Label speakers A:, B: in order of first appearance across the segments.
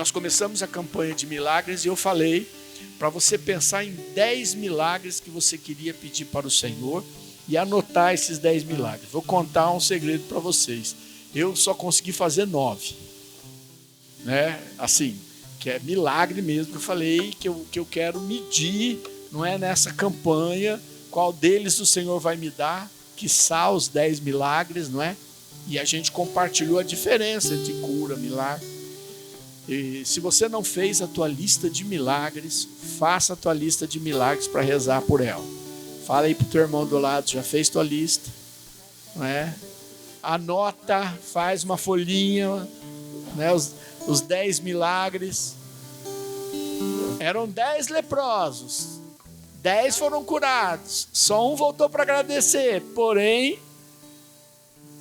A: nós começamos a campanha de milagres e eu falei para você pensar em 10 milagres que você queria pedir para o Senhor e anotar esses 10 milagres. Vou contar um segredo para vocês. Eu só consegui fazer 9. Né? Assim, que é milagre mesmo, que eu falei que eu quero medir, não é nessa campanha, qual deles o Senhor vai me dar, quiçá os 10 milagres, não é? E a gente compartilhou a diferença entre cura, milagre. E se você não fez a tua lista de milagres, faça a tua lista de milagres para rezar por ela. Fala aí pro teu irmão do lado, já fez tua lista, não é? Anota, faz uma folhinha, né? Os 10 milagres. Eram 10 leprosos, 10 foram curados, só um voltou para agradecer, porém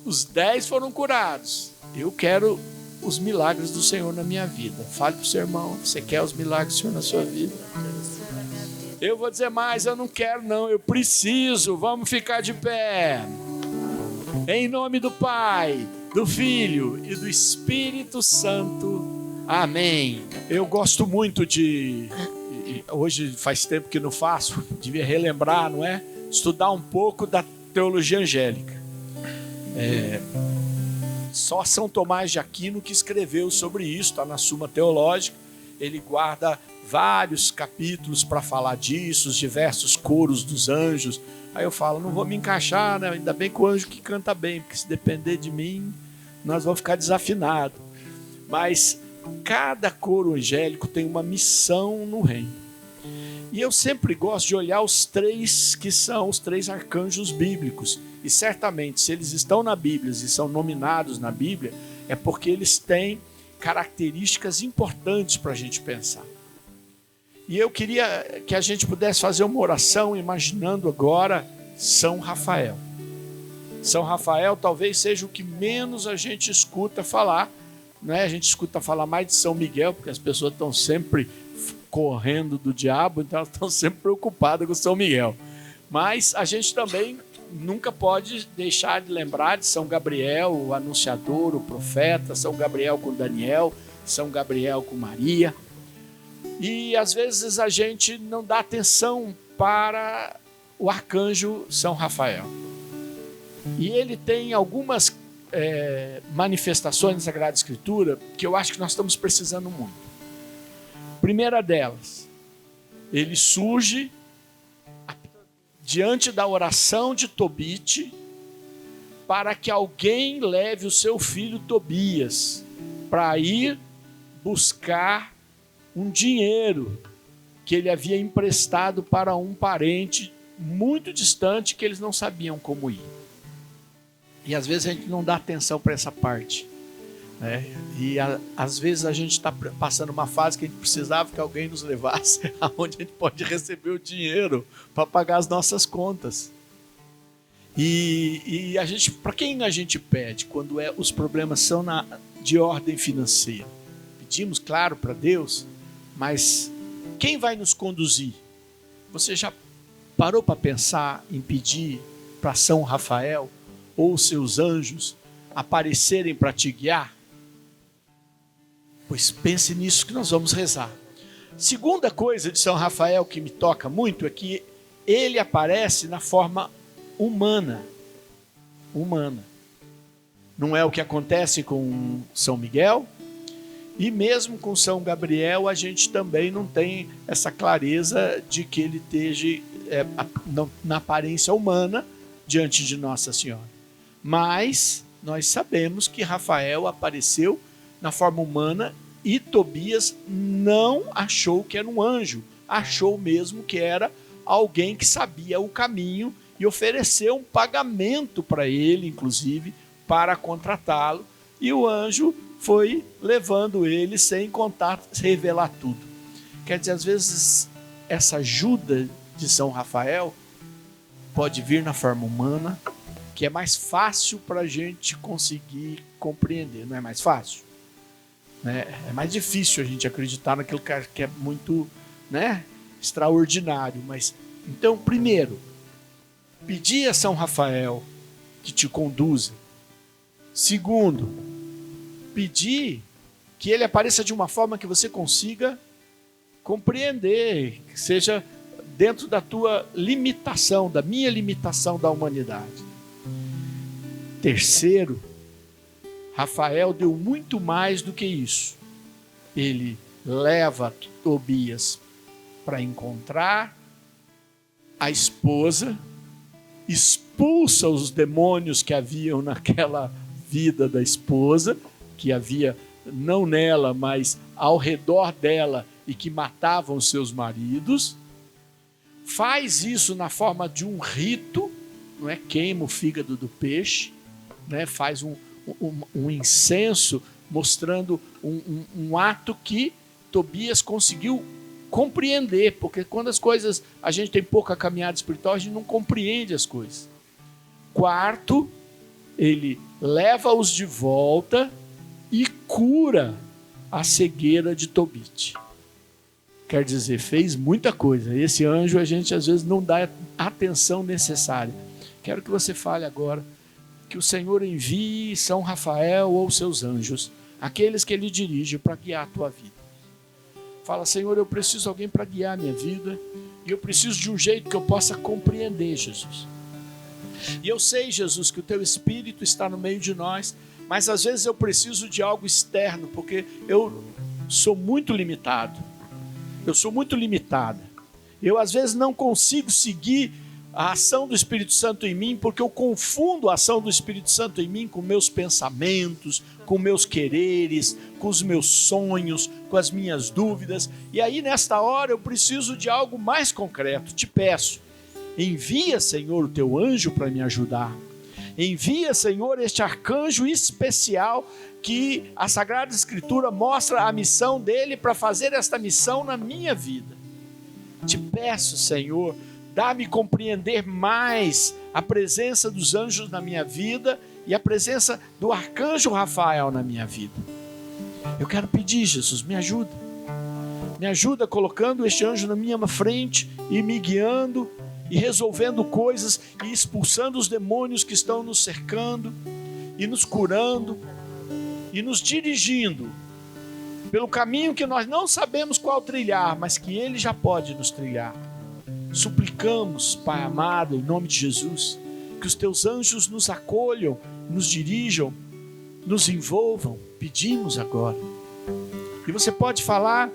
A: os 10 foram curados. Eu quero os milagres do Senhor na minha vida. Fale para o seu irmão, você quer os milagres do Senhor na sua vida? Eu vou dizer mais, eu não quero não, eu preciso. Vamos ficar de pé. Em nome do Pai, do Filho e do Espírito Santo. Amém. Eu gosto muito de... Hoje faz tempo que não faço, devia relembrar, não é? Estudar um pouco da teologia angélica. Só São Tomás de Aquino que escreveu sobre isso, está na Suma Teológica. Ele guarda vários capítulos para falar disso, os diversos coros dos anjos. Aí eu falo, não vou me encaixar, né? Ainda bem que o anjo que canta bem, porque se depender de mim, nós vamos ficar desafinados. Mas cada coro angélico tem uma missão no reino. E eu sempre gosto de olhar os 3 que são os 3 arcanjos bíblicos. E certamente, se eles estão na Bíblia e são nominados na Bíblia, é porque eles têm características importantes para a gente pensar. E eu queria que a gente pudesse fazer uma oração imaginando agora São Rafael. São Rafael talvez seja o que menos a gente escuta falar, né? A gente escuta falar mais de São Miguel, porque as pessoas estão sempre correndo do diabo, então elas estão sempre preocupadas com São Miguel. Mas a gente também nunca pode deixar de lembrar de São Gabriel, o anunciador, o profeta, São Gabriel com Daniel, São Gabriel com Maria. E às vezes a gente não dá atenção para o arcanjo São Rafael. E ele tem algumas manifestações na Sagrada Escritura que eu acho que nós estamos precisando muito. Primeira delas, ele surge diante da oração de Tobite para que alguém leve o seu filho Tobias para ir buscar um dinheiro que ele havia emprestado para um parente muito distante que eles não sabiam como ir. E às vezes a gente não dá atenção para essa parte, né? E às vezes a gente está passando uma fase que a gente precisava que alguém nos levasse aonde a gente pode receber o dinheiro para pagar as nossas contas. E a gente, para quem a gente pede quando os problemas são de ordem financeira? Pedimos, claro, para Deus, mas quem vai nos conduzir? Você já parou para pensar em pedir para São Rafael ou seus anjos aparecerem para te guiar? Pois pense nisso que nós vamos rezar. Segunda coisa de São Rafael que me toca muito é que ele aparece na forma humana. Não é o que acontece com São Miguel, e mesmo com São Gabriel a gente também não tem essa clareza de que ele esteja na aparência humana diante de Nossa Senhora. Mas nós sabemos que Rafael apareceu na forma humana e Tobias não achou que era um anjo, achou mesmo que era alguém que sabia o caminho e ofereceu um pagamento para ele, inclusive, para contratá-lo, e o anjo foi levando ele sem contar, revelar tudo. Quer dizer, às vezes essa ajuda de São Rafael pode vir na forma humana, que é mais fácil para a gente conseguir compreender, não é mais fácil? É mais difícil a gente acreditar naquilo que é muito, né, extraordinário. Mas então, primeiro, pedir a São Rafael que te conduza. Segundo, pedir que ele apareça de uma forma que você consiga compreender, que seja dentro da tua limitação, da minha limitação da humanidade. Terceiro, Rafael deu muito mais do que isso. Ele leva Tobias para encontrar a esposa, expulsa os demônios que haviam naquela vida da esposa, que havia não nela, mas ao redor dela e que matavam os seus maridos. Faz isso na forma de um rito, não é? Queima o fígado do peixe, né? Faz um incenso mostrando um ato que Tobias conseguiu compreender, porque quando as coisas, a gente tem pouca caminhada espiritual, a gente não compreende as coisas. Quarto, ele leva-os de volta e cura a cegueira de Tobit. Quer dizer, fez muita coisa. Esse anjo a gente às vezes não dá a atenção necessária. Quero que você fale agora que o Senhor envie São Rafael ou seus anjos, aqueles que ele dirige para guiar a tua vida. Fala: Senhor, eu preciso de alguém para guiar a minha vida, e eu preciso de um jeito que eu possa compreender, Jesus. E eu sei, Jesus, que o teu Espírito está no meio de nós, mas às vezes eu preciso de algo externo, porque eu sou muito limitado. Eu sou muito limitada. Eu às vezes não consigo seguir a ação do Espírito Santo em mim, porque eu confundo a ação do Espírito Santo em mim com meus pensamentos, com meus quereres, com os meus sonhos, com as minhas dúvidas. E aí nesta hora eu preciso de algo mais concreto. Te peço, envia, Senhor, o teu anjo para me ajudar. Envia, Senhor, este arcanjo especial que a Sagrada Escritura mostra a missão dele para fazer esta missão na minha vida. Te peço, Senhor, dá-me compreender mais a presença dos anjos na minha vida e a presença do arcanjo Rafael na minha vida. Eu quero pedir, Jesus, me ajuda. Me ajuda colocando este anjo na minha frente e me guiando e resolvendo coisas e expulsando os demônios que estão nos cercando e nos curando e nos dirigindo pelo caminho que nós não sabemos qual trilhar, mas que ele já pode nos trilhar. Suplicamos, Pai amado, em nome de Jesus, que os teus anjos nos acolham, nos dirijam, nos envolvam. Pedimos agora. E você pode falar,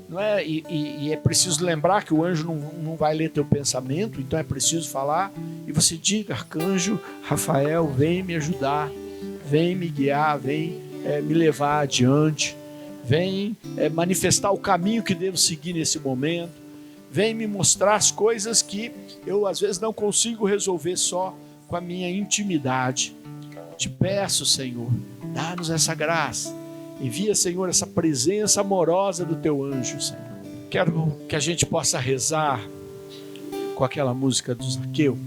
A: não é? E é preciso lembrar que o anjo não vai ler teu pensamento, então é preciso falar. E você diga: arcanjo Rafael, vem me ajudar, vem me guiar, vem me levar adiante, vem manifestar o caminho que devo seguir nesse momento. Vem me mostrar as coisas que eu às vezes não consigo resolver só com a minha intimidade. Te peço, Senhor, dá-nos essa graça. Envia, Senhor, essa presença amorosa do teu anjo, Senhor. Quero que a gente possa rezar com aquela música do Zaqueu,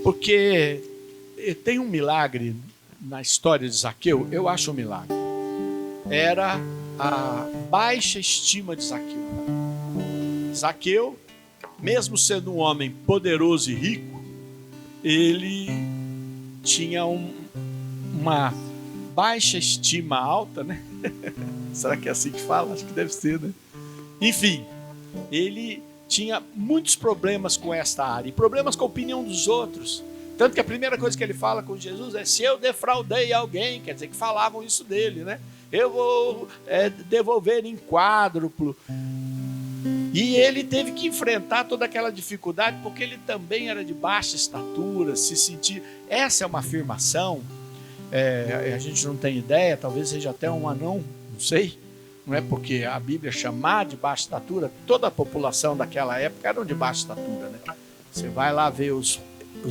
A: porque tem um milagre na história de Zaqueu, eu acho um milagre. Era a baixa estima de Zaqueu. Zaqueu, mesmo sendo um homem poderoso e rico, ele tinha uma baixa estima alta, né? Será que é assim que fala? Acho que deve ser, né? Enfim, ele tinha muitos problemas com esta área, e problemas com a opinião dos outros. Tanto que a primeira coisa que ele fala com Jesus é: se eu defraudei alguém, quer dizer que falavam isso dele, né? Eu vou devolver em quádruplo. E ele teve que enfrentar toda aquela dificuldade, porque ele também era de baixa estatura, se sentia... Essa é uma afirmação, a gente não tem ideia, talvez seja até um anão, não sei, não é? Porque a Bíblia chamar de baixa estatura, toda a população daquela época era de baixa estatura, né? Você vai lá ver os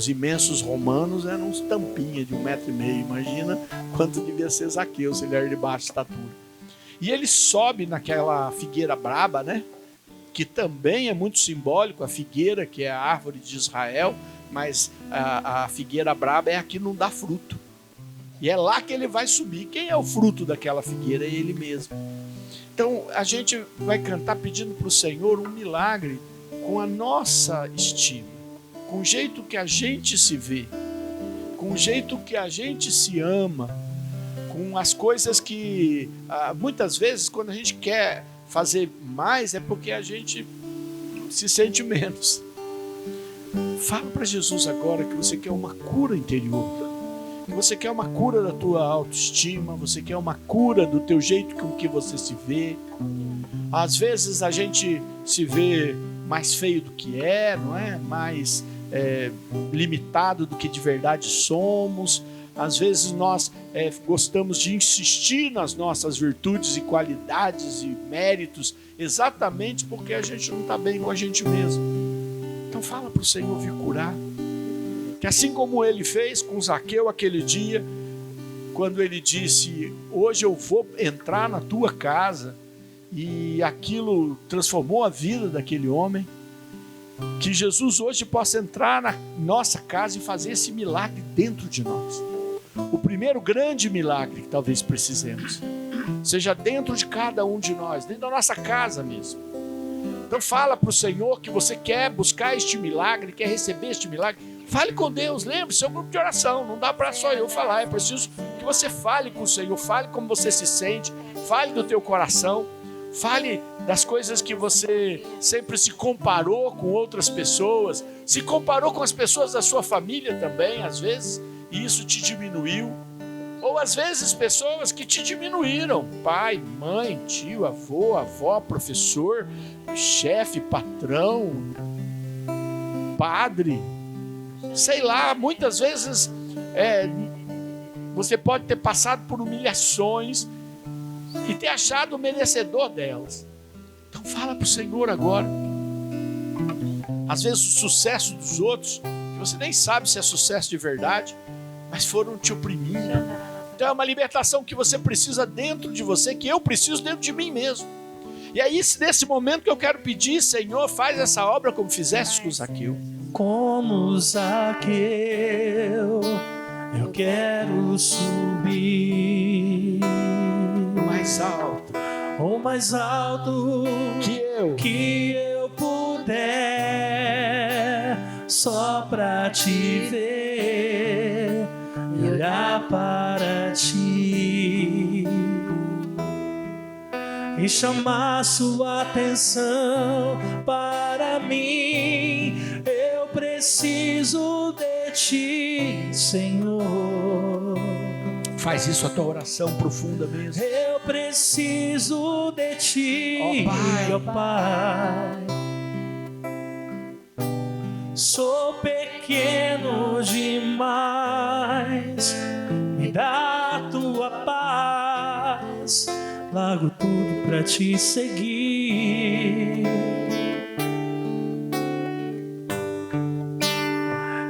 A: imensos romanos, eram uns tampinhas de 1,5 m, imagina quanto devia ser Zaqueu, se ele era de baixa estatura. E ele sobe naquela figueira braba, né? Que também é muito simbólico, a figueira, que é a árvore de Israel, mas a figueira braba é a que não dá fruto. E é lá que ele vai subir. Quem é o fruto daquela figueira? É ele mesmo. Então a gente vai cantar pedindo para o Senhor um milagre com a nossa estima, com o jeito que a gente se vê, com o jeito que a gente se ama, com as coisas que muitas vezes quando a gente quer fazer mais é porque a gente se sente menos. Fala para Jesus agora que você quer uma cura interior, que você quer uma cura da tua autoestima, você quer uma cura do teu jeito com que você se vê. Às vezes a gente se vê mais feio do que é, não é? Mais limitado do que de verdade somos. Às vezes nós gostamos de insistir nas nossas virtudes e qualidades e méritos exatamente porque a gente não está bem com a gente mesmo. Então fala para o Senhor vir curar. Que assim como ele fez com Zaqueu aquele dia, quando ele disse, hoje eu vou entrar na tua casa, e aquilo transformou a vida daquele homem, que Jesus hoje possa entrar na nossa casa e fazer esse milagre dentro de nós. O primeiro grande milagre que talvez precisemos seja dentro de cada um de nós, dentro da nossa casa mesmo. Então fala para o Senhor que você quer buscar este milagre, quer receber este milagre. Fale com Deus, lembre-se, é um grupo de oração, não dá para só eu falar, é preciso que você fale com o Senhor, fale como você se sente, fale do teu coração, fale das coisas que você sempre se comparou com outras pessoas, se comparou com as pessoas da sua família também, às vezes, e isso te diminuiu. Ou às vezes pessoas que te diminuíram, pai, mãe, tio, avô, avó, professor, chefe, patrão, padre, sei lá, muitas vezes você pode ter passado por humilhações e ter achado merecedor delas. Então fala para o Senhor agora. Às vezes o sucesso dos outros, que você nem sabe se é sucesso de verdade, mas foram te oprimindo. Então é uma libertação que você precisa dentro de você, que eu preciso dentro de mim mesmo. E é isso, nesse momento que eu quero pedir, Senhor, faz essa obra como fizeste com Zaqueu.
B: Como Zaqueu, eu quero subir
A: o mais alto
B: que eu puder, só pra te ver e olhar para ti e chamar sua atenção para mim. Eu preciso de ti, Senhor.
A: Faz isso a tua oração profunda mesmo.
B: Eu preciso de ti, ó Pai. Sou pequeno demais, me dá a tua paz, largo tudo pra te seguir.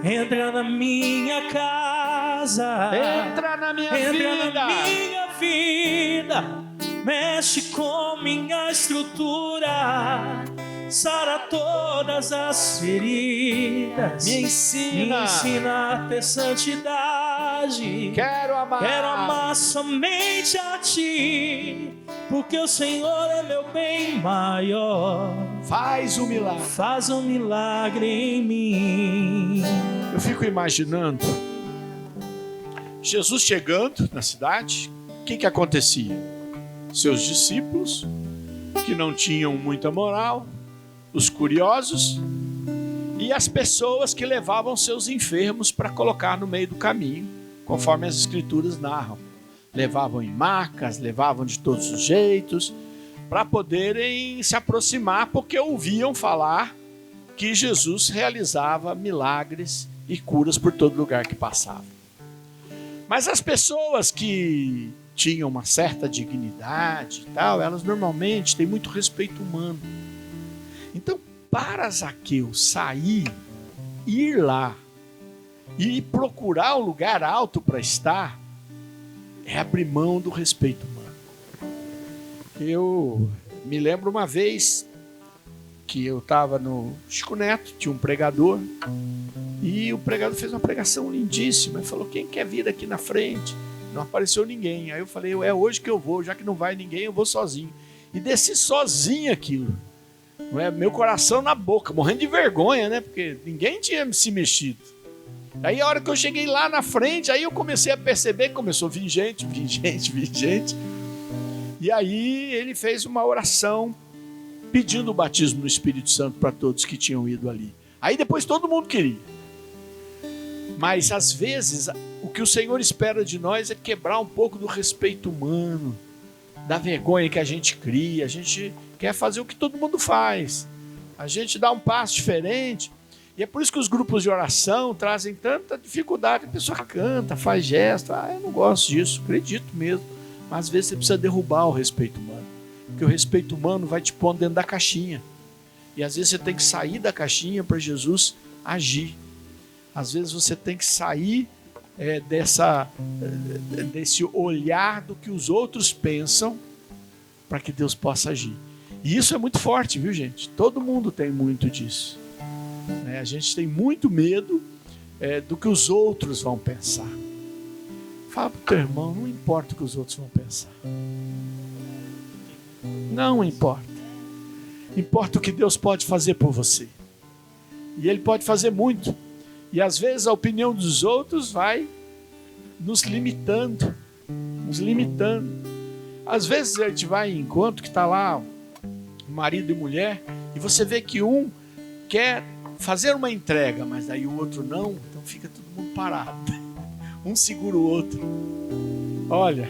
B: Entra na minha casa,
A: entra na minha
B: vida, mexe com minha estrutura, sara todas as feridas,
A: me ensina
B: a ter santidade.
A: Quero amar
B: somente a ti, porque o Senhor é meu bem maior.
A: Faz um
B: milagre em mim.
A: Eu fico imaginando Jesus chegando na cidade. O que acontecia? Seus discípulos, que não tinham muita moral, os curiosos e as pessoas que levavam seus enfermos para colocar no meio do caminho, conforme as escrituras narram. Levavam em macas, levavam de todos os jeitos, para poderem se aproximar, porque ouviam falar que Jesus realizava milagres e curas por todo lugar que passava. Mas as pessoas que tinham uma certa dignidade e tal, elas normalmente têm muito respeito humano. Então, para Zaqueu sair, ir lá e procurar um lugar alto para estar, é abrir mão do respeito humano. Eu me lembro uma vez que eu estava no Chico Neto, tinha um pregador, e o pregador fez uma pregação lindíssima, ele falou, quem quer vir aqui na frente? Não apareceu ninguém. Aí eu falei, é hoje que eu vou, já que não vai ninguém, eu vou sozinho. E desci sozinho aquilo. Não é? Meu coração na boca, morrendo de vergonha, né? Porque ninguém tinha se mexido. Aí a hora que eu cheguei lá na frente, aí eu comecei a perceber que começou a vir gente. E aí ele fez uma oração pedindo o batismo no Espírito Santo para todos que tinham ido ali. Aí depois todo mundo queria. Mas às vezes o que o Senhor espera de nós é quebrar um pouco do respeito humano, da vergonha que a gente cria. A gente quer fazer o que todo mundo faz. A gente dá um passo diferente. E é por isso que os grupos de oração trazem tanta dificuldade. A pessoa canta, faz gesto. Eu não gosto disso, acredito mesmo. Mas às vezes você precisa derrubar o respeito humano. Porque o respeito humano vai te pondo dentro da caixinha. E às vezes você tem que sair da caixinha para Jesus agir. Às vezes você tem que sair desse olhar do que os outros pensam para que Deus possa agir. E isso é muito forte, viu, gente? Todo mundo tem muito disso. A gente tem muito medo do que os outros vão pensar. Fala para o teu irmão, não importa o que os outros vão pensar. Não importa. Importa o que Deus pode fazer por você. E Ele pode fazer muito. E às vezes a opinião dos outros vai nos limitando. Às vezes a gente vai em encontro que está lá marido e mulher, e você vê que um quer fazer uma entrega, mas aí o outro não, então fica todo mundo parado. Um segura o outro. Olha,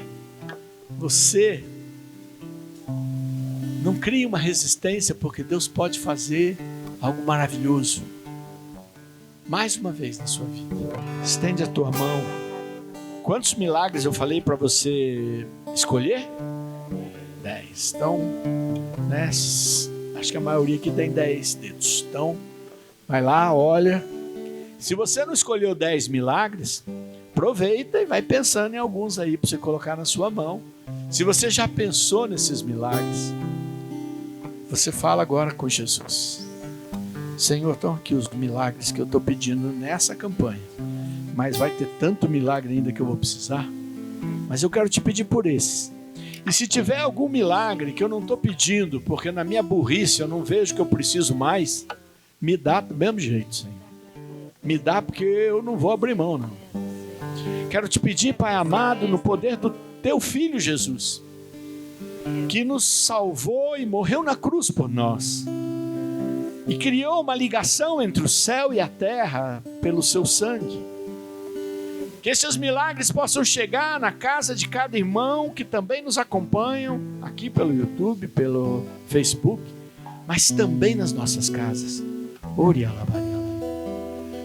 A: você não crie uma resistência, porque Deus pode fazer algo maravilhoso. Mais uma vez na sua vida. Estende a tua mão. Quantos milagres eu falei para você escolher? 10. Então, acho que a maioria aqui tem 10 dedos. Então, vai lá, olha. Se você não escolheu 10 milagres, aproveita e vai pensando em alguns aí para você colocar na sua mão. Se você já pensou nesses milagres, você fala agora com Jesus. Senhor, estão aqui os milagres que eu estou pedindo nessa campanha. Mas vai ter tanto milagre ainda que eu vou precisar. Mas eu quero te pedir por esses. E se tiver algum milagre que eu não estou pedindo, porque na minha burrice eu não vejo que eu preciso mais, me dá do mesmo jeito, Senhor. Me dá, porque eu não vou abrir mão, não. Quero te pedir, Pai amado, no poder do teu Filho Jesus, que nos salvou e morreu na cruz por nós, e criou uma ligação entre o céu e a terra pelo seu sangue. Que esses milagres possam chegar na casa de cada irmão que também nos acompanham aqui pelo YouTube, pelo Facebook, mas também nas nossas casas.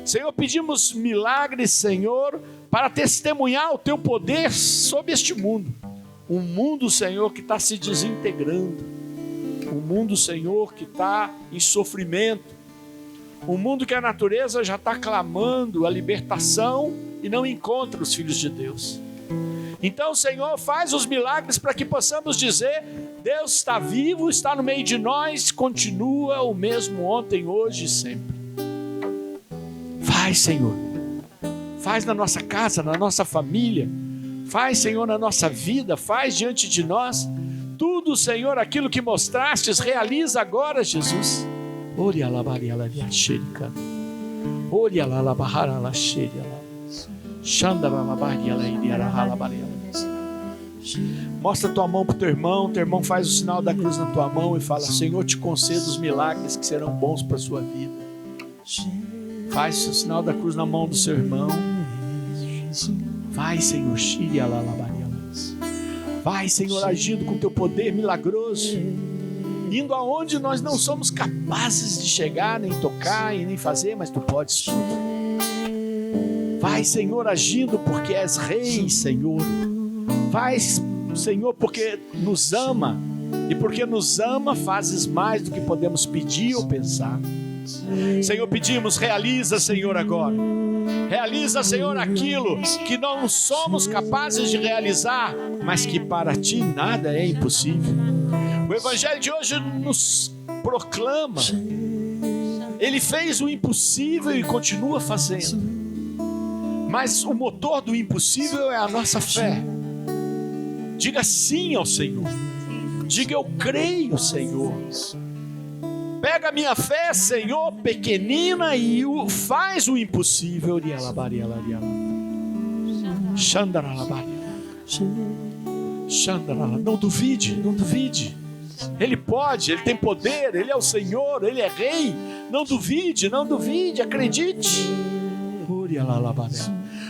A: Senhor, pedimos milagres, Senhor, para testemunhar o teu poder sobre este mundo. Um mundo, Senhor, que está se desintegrando. Um mundo, Senhor, que está em sofrimento. Um mundo que a natureza já está clamando a libertação e não encontra os filhos de Deus. Então, Senhor, faz os milagres para que possamos dizer: Deus está vivo, está no meio de nós, continua o mesmo ontem, hoje e sempre. Faz, Senhor. Faz na nossa casa, na nossa família. Faz, Senhor, na nossa vida. Faz diante de nós. Tudo, Senhor, aquilo que mostrastes, realiza agora, Jesus. Mostra tua mão para o teu irmão faz o sinal da cruz na tua mão e fala: Senhor, te conceda os milagres que serão bons para a sua vida. Faz o sinal da cruz na mão do seu irmão. Vai, Senhor, vai, Senhor, agindo com teu poder milagroso, indo aonde nós não somos capazes de chegar, nem tocar e nem fazer, mas tu podes tudo. Vai, Senhor, agindo porque és rei, Senhor. Vai, Senhor, porque nos ama, e porque nos ama fazes mais do que podemos pedir ou pensar. Senhor, pedimos, realiza, Senhor, agora. Realiza, Senhor, aquilo que não somos capazes de realizar, mas que para ti nada é impossível. O Evangelho de hoje nos proclama: Ele fez o impossível e continua fazendo. Mas o motor do impossível é a nossa fé. Diga sim ao Senhor. Diga: eu creio, Senhor. Pega a minha fé, Senhor, pequenina, e faz o impossível. Não duvide, não duvide. Ele pode, Ele tem poder, Ele é o Senhor, Ele é Rei. Não duvide, não duvide, acredite.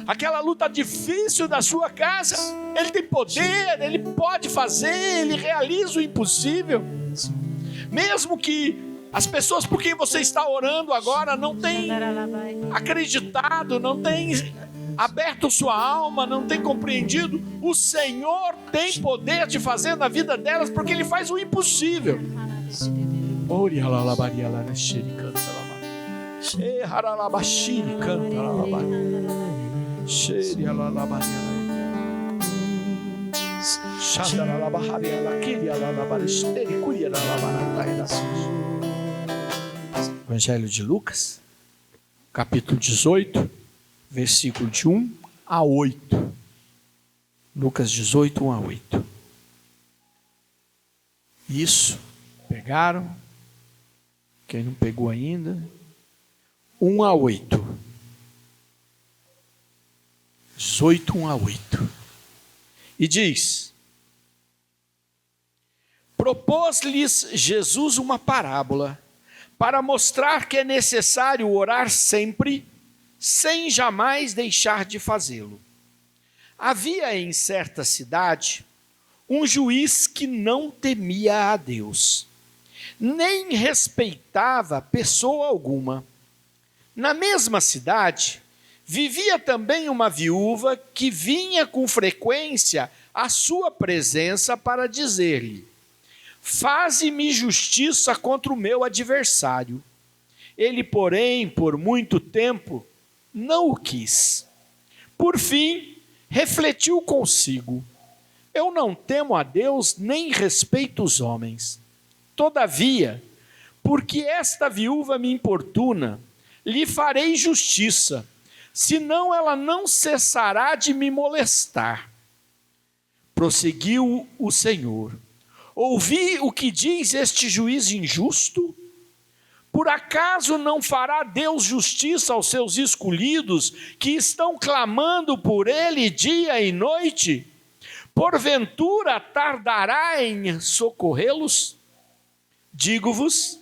A: Aquela luta difícil da sua casa, Ele tem poder, Ele pode fazer, Ele realiza o impossível. Mesmo que as pessoas por quem você está orando agora não têm acreditado, não têm aberto sua alma, não têm compreendido, o Senhor tem poder de fazer na vida delas, porque Ele faz o impossível. Evangelho de Lucas, capítulo 18, versículo de 1 a 8. Lucas 18, 1 a 8. Isso, pegaram? Quem não pegou ainda? 1 a 8. 18, 1 a 8. E diz: propôs-lhes Jesus uma parábola, para mostrar que é necessário orar sempre, sem jamais deixar de fazê-lo. Havia em certa cidade um juiz que não temia a Deus, nem respeitava pessoa alguma. Na mesma cidade, vivia também uma viúva que vinha com frequência à sua presença para dizer-lhe: faze-me justiça contra o meu adversário. Ele, porém, por muito tempo, não o quis. Por fim, refletiu consigo: eu não temo a Deus, nem respeito os homens. Todavia, porque esta viúva me importuna, lhe farei justiça, senão ela não cessará de me molestar. Prosseguiu o Senhor: ouvi o que diz este juiz injusto? Por acaso não fará Deus justiça aos seus escolhidos, que estão clamando por Ele dia e noite? Porventura tardará em socorrê-los? Digo-vos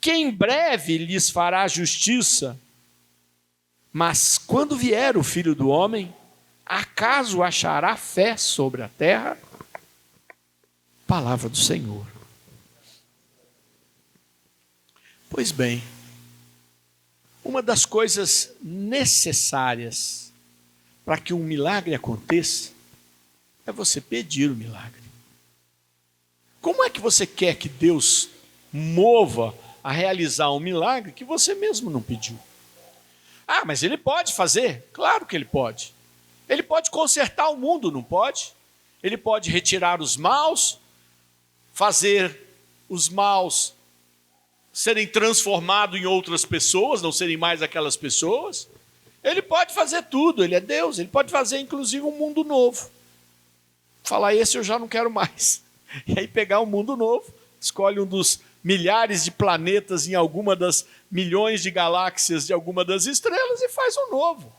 A: que em breve lhes fará justiça. Mas quando vier o Filho do Homem, acaso achará fé sobre a terra? Palavra do Senhor. Pois bem, uma das coisas necessárias para que um milagre aconteça é você pedir o milagre. Como é que você quer que Deus mova a realizar um milagre que você mesmo não pediu? Ah, mas Ele pode fazer? Claro que Ele pode. Ele pode consertar o mundo, não pode? Ele pode retirar os maus, fazer os maus serem transformados em outras pessoas, não serem mais aquelas pessoas. Ele pode fazer tudo, Ele é Deus, Ele pode fazer inclusive um mundo novo. Falar esse eu já não quero mais. E aí pegar um mundo novo, escolhe um dos milhares de planetas em alguma das milhões de galáxias de alguma das estrelas e faz um novo.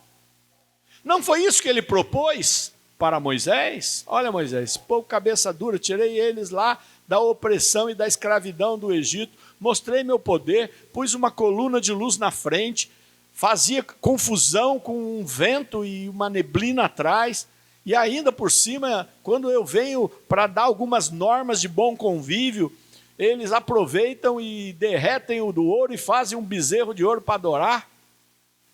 A: Não foi isso que Ele propôs para Moisés? Olha, Moisés, povo cabeça dura, tirei eles lá da opressão e da escravidão do Egito, mostrei meu poder, pus uma coluna de luz na frente, fazia confusão com um vento e uma neblina atrás, e ainda por cima, quando eu venho para dar algumas normas de bom convívio, eles aproveitam e derretem o do ouro e fazem um bezerro de ouro para adorar.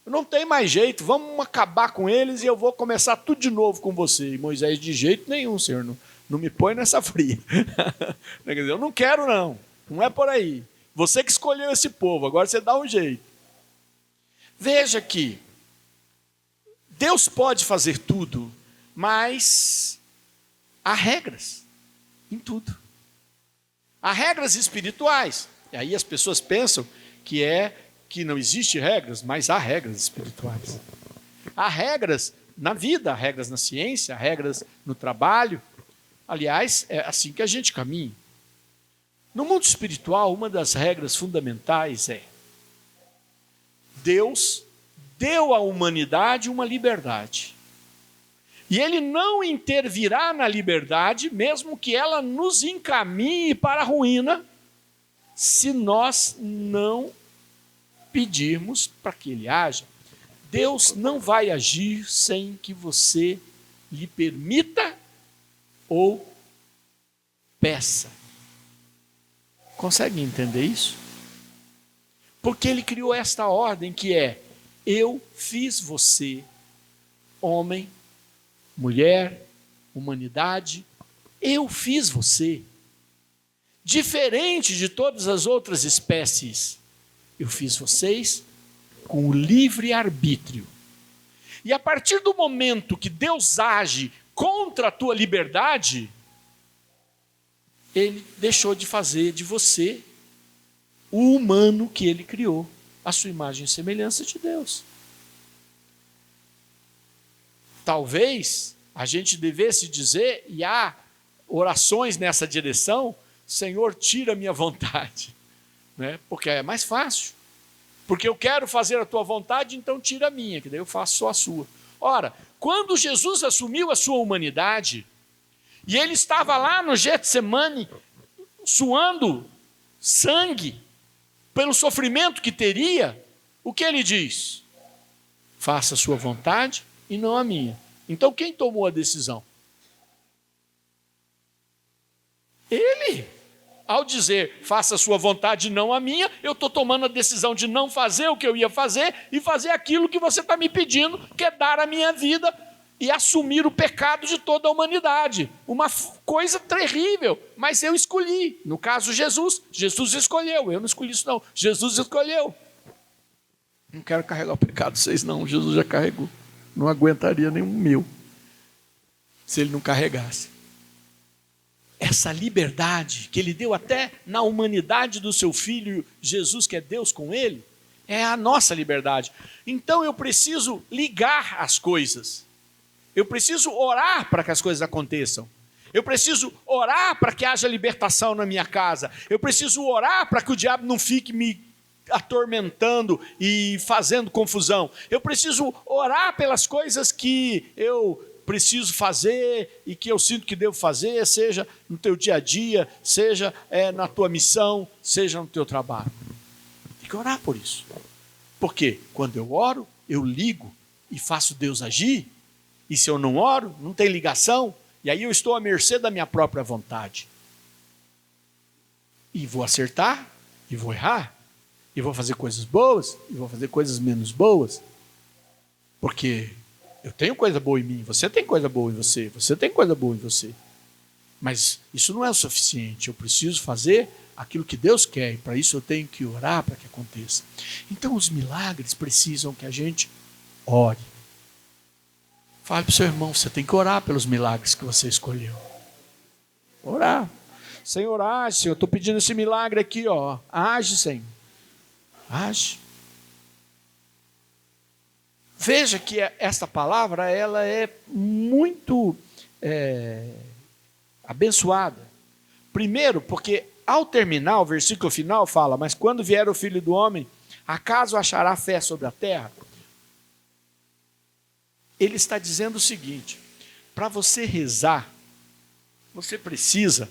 A: Não tem mais jeito, vamos acabar com eles e eu vou começar tudo de novo com você. E Moisés: de jeito nenhum, Senhor, não me põe nessa fria. Quer dizer, eu não quero não, não é por aí. Você que escolheu esse povo, agora você dá um jeito. Veja que Deus pode fazer tudo, mas há regras em tudo. Há regras espirituais. E aí as pessoas pensam que não existe regras, mas há regras espirituais. Há regras na vida, há regras na ciência, há regras no trabalho. Aliás, é assim que a gente caminha. No mundo espiritual, uma das regras fundamentais é: Deus deu à humanidade uma liberdade. E Ele não intervirá na liberdade, mesmo que ela nos encaminhe para a ruína, se nós não pedirmos para que Ele haja. Deus não vai agir sem que você lhe permita ou peça. Consegue entender isso? Porque Ele criou esta ordem que é: eu fiz você, homem, mulher, humanidade, eu fiz você. Diferente de todas as outras espécies, eu fiz vocês com o livre arbítrio. E a partir do momento que Deus age contra a tua liberdade, Ele deixou de fazer de você o humano que Ele criou, a sua imagem e semelhança de Deus. Talvez a gente devesse dizer, e há orações nessa direção: Senhor, tira a minha vontade, né? Porque é mais fácil. Porque eu quero fazer a tua vontade, então tira a minha, que daí eu faço só a sua. Ora, quando Jesus assumiu a sua humanidade, e Ele estava lá no Getsemane, suando sangue, pelo sofrimento que teria, o que Ele diz? Faça a sua vontade e não a minha. Então quem tomou a decisão? Ele. Ao dizer, faça a sua vontade e não a minha, eu estou tomando a decisão de não fazer o que eu ia fazer e fazer aquilo que você está me pedindo, que é dar a minha vida e assumir o pecado de toda a humanidade. Uma coisa terrível, mas eu escolhi. No caso, Jesus escolheu. Eu não escolhi isso não, Jesus escolheu. Não quero carregar o pecado de vocês não, Jesus já carregou. Não aguentaria nenhum meu, se Ele não carregasse. Essa liberdade que Ele deu até na humanidade do seu Filho Jesus, que é Deus com Ele, é a nossa liberdade. Então eu preciso ligar as coisas. Eu preciso orar para que as coisas aconteçam. Eu preciso orar para que haja libertação na minha casa. Eu preciso orar para que o diabo não fique me atormentando e fazendo confusão. Eu preciso orar pelas coisas que eu preciso fazer e que eu sinto que devo fazer, seja no teu dia a dia, seja na tua missão, seja no teu trabalho. Tem que orar por isso. Porque quando eu oro, eu ligo e faço Deus agir. E se eu não oro, não tem ligação, e aí eu estou à mercê da minha própria vontade. E vou acertar, e vou errar, e vou fazer coisas boas, e vou fazer coisas menos boas. Porque eu tenho coisa boa em mim, você tem coisa boa em você, você tem coisa boa em você. Mas isso não é o suficiente, eu preciso fazer aquilo que Deus quer, e para isso eu tenho que orar para que aconteça. Então os milagres precisam que a gente ore. Fale para o seu irmão, você tem que orar pelos milagres que você escolheu. Orar. Senhor, age, Senhor, eu estou pedindo esse milagre aqui, ó. Age, Senhor. Age. Veja que esta palavra, ela é muito abençoada. Primeiro, porque ao terminar, o versículo final fala: mas quando vier o Filho do Homem, acaso achará fé sobre a terra? Ele está dizendo o seguinte: para você rezar, você precisa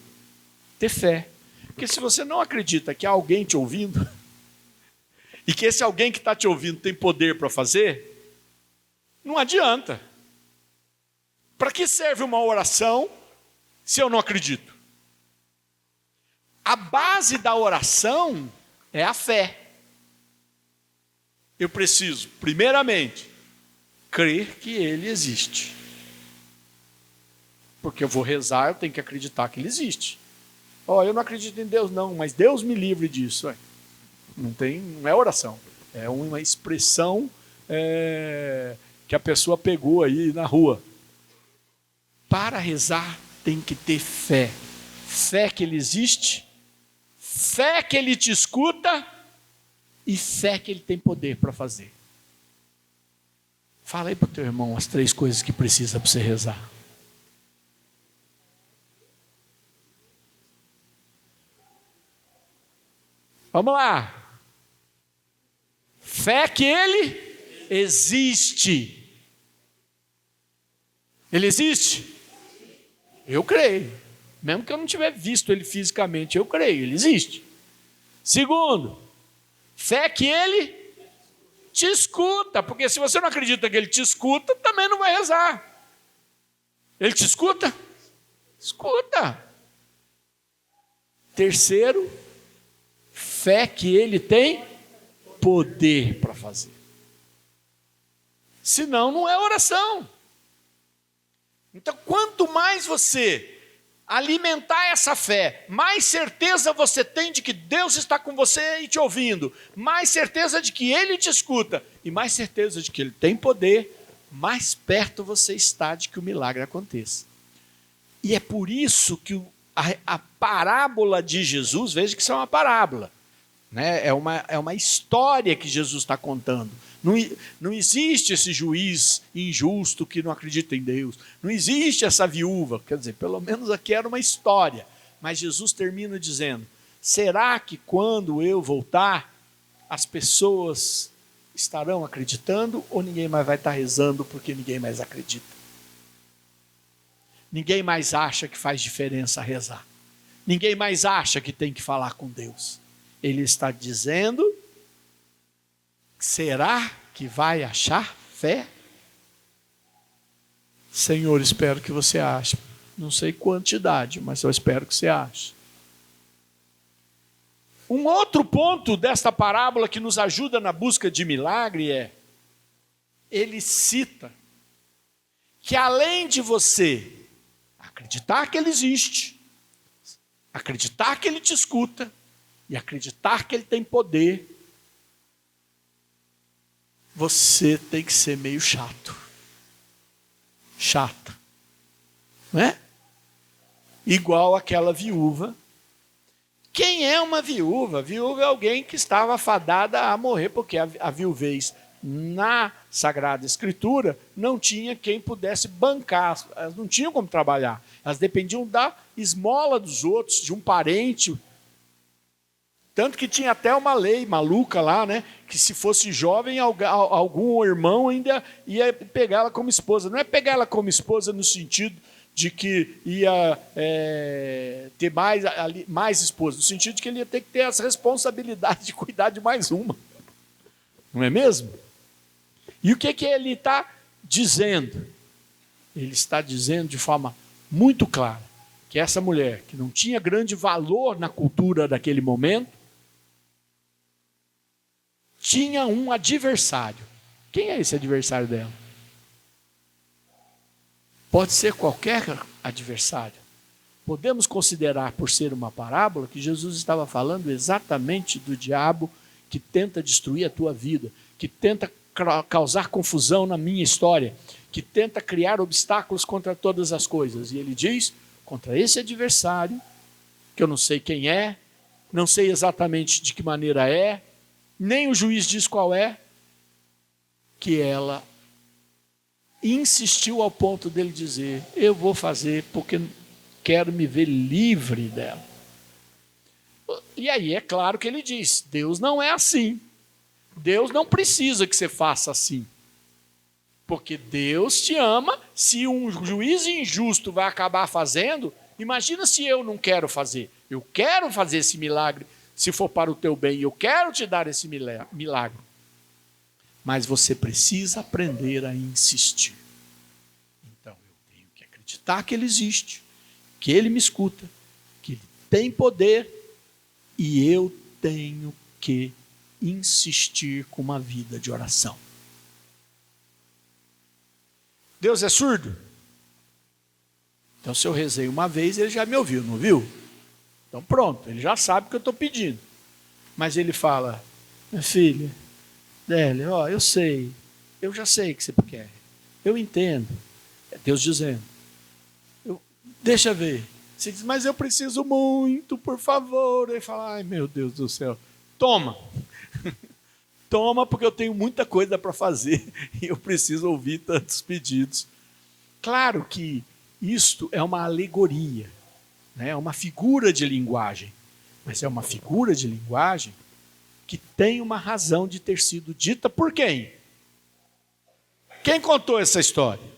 A: ter fé. Porque se você não acredita que há alguém te ouvindo, e que esse alguém que está te ouvindo tem poder para fazer, não adianta. Para que serve uma oração se eu não acredito? A base da oração é a fé. Eu preciso, primeiramente, crer que Ele existe. Porque eu vou rezar, eu tenho que acreditar que Ele existe. Eu não acredito em Deus não, mas Deus me livre disso. Não é oração, é uma expressão que a pessoa pegou aí na rua. Para rezar tem que ter fé. Fé que Ele existe, fé que Ele te escuta e fé que Ele tem poder para fazer. Fala aí para o teu irmão as 3 coisas que precisa para você rezar. Vamos lá. Fé que ele existe. Ele existe? Eu creio. Mesmo que eu não tiver visto ele fisicamente, eu creio, ele existe. Segundo, fé que ele te escuta, porque se você não acredita que ele te escuta, também não vai rezar. Ele te escuta? Escuta. Terceiro, fé que ele tem poder para fazer. Senão não é oração. Então, quanto mais você alimentar essa fé, mais certeza você tem de que Deus está com você e te ouvindo, mais certeza de que Ele te escuta, e mais certeza de que Ele tem poder, mais perto você está de que o milagre aconteça. E é por isso que a parábola de Jesus, veja que isso é uma parábola, né? É uma história que Jesus está contando. Não existe esse juiz injusto que não acredita em Deus. Não existe essa viúva. Quer dizer, pelo menos aqui era uma história. Mas Jesus termina dizendo: será que quando eu voltar, as pessoas estarão acreditando ou ninguém mais vai estar rezando porque ninguém mais acredita? Ninguém mais acha que faz diferença rezar. Ninguém mais acha que tem que falar com Deus. Ele está dizendo: será que vai achar fé? Senhor, espero que você ache. Não sei quantidade, mas eu espero que você ache. Um outro ponto desta parábola que nos ajuda na busca de milagre é: ele cita que além de você acreditar que ele existe, acreditar que ele te escuta e acreditar que ele tem poder, você tem que ser meio chato. Chata. Não é? Igual aquela viúva. Quem é uma viúva? Viúva é alguém que estava fadada a morrer, porque a viuvez na Sagrada Escritura não tinha quem pudesse bancar. Elas não tinham como trabalhar. Elas dependiam da esmola dos outros, de um parente. Tanto que tinha até uma lei maluca lá, né? Que se fosse jovem, algum irmão ainda ia pegar ela como esposa. Não é pegar ela como esposa no sentido de que ia ter mais esposa, no sentido de que ele ia ter que ter essa responsabilidade de cuidar de mais uma. Não é mesmo? E o que ele está dizendo? Ele está dizendo de forma muito clara que essa mulher, que não tinha grande valor na cultura daquele momento, tinha um adversário. Quem é esse adversário dela? Pode ser qualquer adversário. Podemos considerar, por ser uma parábola, que Jesus estava falando exatamente do diabo que tenta destruir a tua vida, que tenta causar confusão na minha história, que tenta criar obstáculos contra todas as coisas. E ele diz: contra esse adversário, que eu não sei quem é, não sei exatamente de que maneira é, nem o juiz diz qual é, que ela insistiu ao ponto dele dizer: eu vou fazer porque quero me ver livre dela. E aí é claro que ele diz: Deus não é assim. Deus não precisa que você faça assim. Porque Deus te ama. Se um juiz injusto vai acabar fazendo, imagina se eu não quero fazer. Eu quero fazer esse milagre, se for para o teu bem, eu quero te dar esse milagre. Mas você precisa aprender a insistir. Então, eu tenho que acreditar que ele existe, que ele me escuta, que ele tem poder, e eu tenho que insistir com uma vida de oração. Deus é surdo? Então, se eu rezei uma vez, ele já me ouviu, não viu? Então, pronto, ele já sabe o que eu estou pedindo. Mas ele fala: minha filha, Délia, eu sei, eu já sei o que você quer. Eu entendo. É Deus dizendo. Deixa eu ver. Você diz: mas eu preciso muito, por favor. Ele fala: ai, meu Deus do céu. Toma. Toma, porque eu tenho muita coisa para fazer e eu preciso ouvir tantos pedidos. Claro que isto é uma alegoria, né? É uma figura de linguagem. Mas é uma figura de linguagem que tem uma razão de ter sido dita por quem? Quem contou essa história?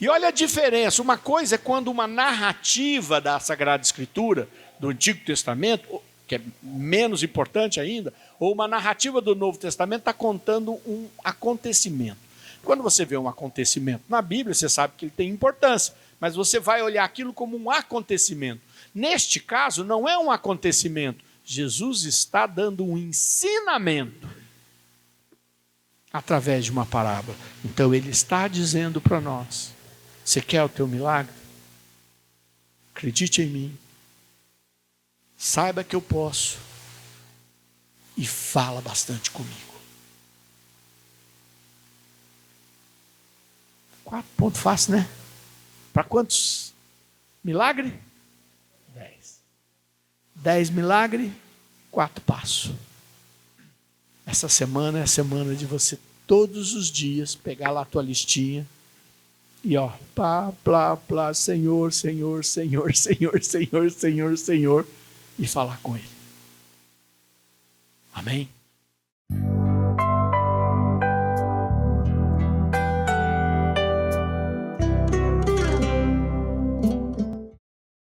A: E olha a diferença. Uma coisa é quando uma narrativa da Sagrada Escritura, do Antigo Testamento, que é menos importante ainda, ou uma narrativa do Novo Testamento está contando um acontecimento. Quando você vê um acontecimento na Bíblia, você sabe que ele tem importância, mas você vai olhar aquilo como um acontecimento. Neste caso, não é um acontecimento. Jesus está dando um ensinamento através de uma parábola. Então, ele está dizendo para nós: você quer o teu milagre? Acredite em mim. Saiba que eu posso. E fala bastante comigo. 4 pontos fácil, né? Para quantos? Milagre? 10. 10 milagre, 4 passos. Essa semana é a semana de você todos os dias pegar lá a tua listinha e pá, plá, plá, Senhor, Senhor, Senhor, Senhor, Senhor, Senhor, Senhor, e falar com Ele. Amém?